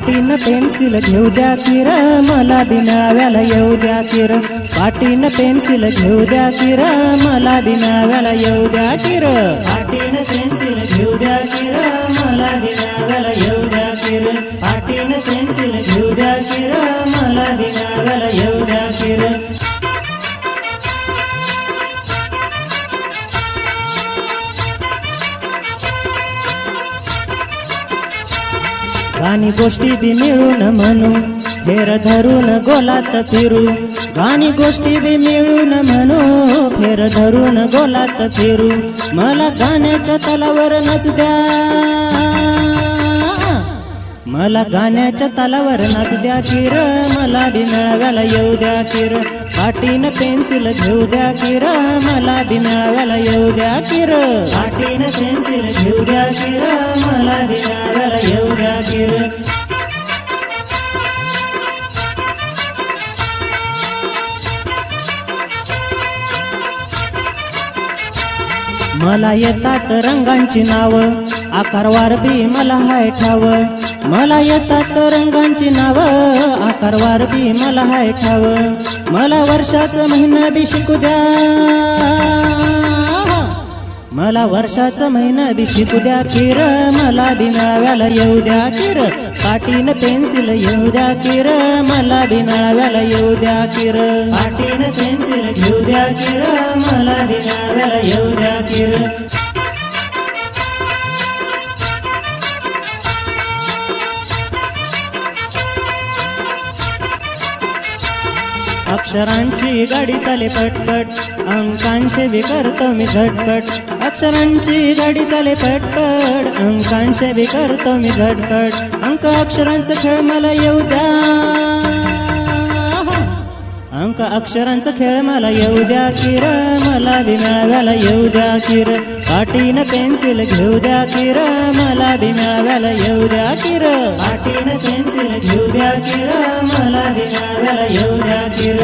पाटीन pencil घेऊ द्या किर मला बी मेळाव्याला येऊ द्या किर पाटीन पेन्सिल घेऊ द्या किर मला बी मेळाव्याला येऊ द्या किर पाटीन पेन्सिल घेऊ द्या किर मला बी मेळाव्याला येऊ द्या किर पाटीन पेन्सिल घेऊ द्या किर मला बी मेळाव्याला येऊ द्या किर गाणी गोष्टी बी मिळून म्हणू फेर धरून गोलात फिरू गाणी गोष्टी बी मिळून म्हणू फेर धरून गोलात फिरू मला गाण्याच्या तालावर नाचू द्या मला गाण्याच्या तालावर नाचू द्या किर मला बी मेळाव्याला येऊ द्या किर पाटीन पेन्सिल घेऊ द्या किर मला बी मेळाव्याला येऊ द्या किर पाटीन पेन्सिल घेऊ द्या किर मला बी मेळाव्याला येऊ द्या किर मला येतात रंगांची नाव आकारवार बी मला हाय ठाव मला येतात रंगांची नाव आकारवार बी मला हाय ठाव मला वर्षाचं महिना बी शिकू द्या मला वर्षाचं महिना बी शिकू द्या किर मला बी मेळाव्याला येऊ द्या किर पाटीन पेन्सिल येऊ द्या किर मला बी मेळाव्याला येऊ द्या किर पाटीन पेन्सिल घेऊ द्या किर मला बी मेळाव्याला येऊ द्या किर अक्षरांची गाडी चाले पटपट अंकांशे बी करतो मी झटपट अक्षरांची गाडी चाले पटपट अंकांशे बी करतो मी झटपट अंक अक्षरांचा खेळ मला येऊ द्या अंक अक्षरांचा खेळ मला येऊ द्या किर मला बी मेळाव्याला येऊ द्या किर पाटीन पेन्सिल घेऊ द्या किर मला बी मेळाव्याला येऊ द्या किर पाटीन पेन्सिल घेऊ द्या किर मला बी मेळाव्याला येऊ द्या किर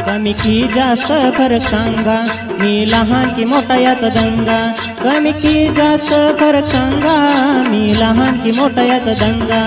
कमी की जास्त फरक सांगा मी लहान की मोठा याचा दंगा कमी की जास्त फरक सांगा मी लहान की मोठा याचा दंगा